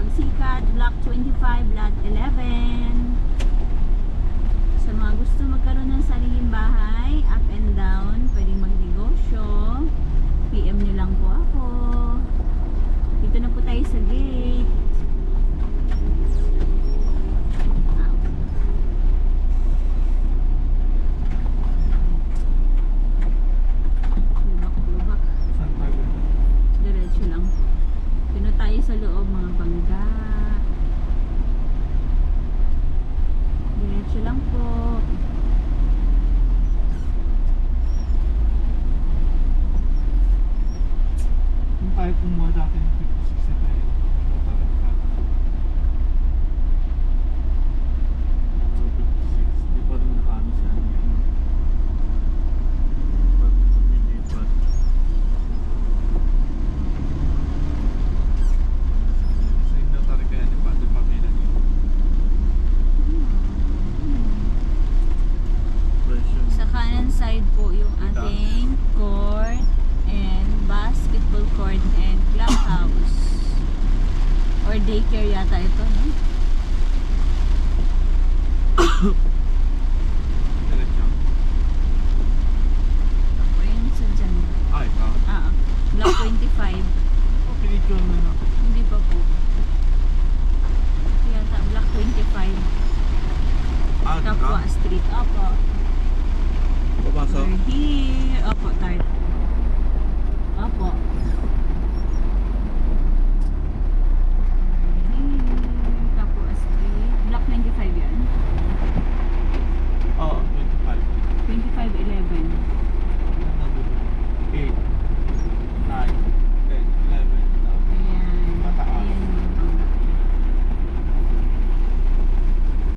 Sikat, Block 25, Lot 11. Sa mga gusto magkaroon ng sariling bahay, up and down, pwedeng magnegosyo, PM nyo lang po ako. Dito na po tayo sa gate. Lubak-lubak. Saan tayo? Diretso lang. Dito tayo sa loob, mga bangga. Diretso lang po. Kung tayo kumuha dati ng 50-60 tayo, ano tayo nakakita? Number 56, di pa rin nakaano siya. Pag lumilipat. Sa inventory kaya ni Pati Pamela niyo. Presyo. Sa kanan side po yung ating court and basketball court and clubhouse. Or daycare yata ito.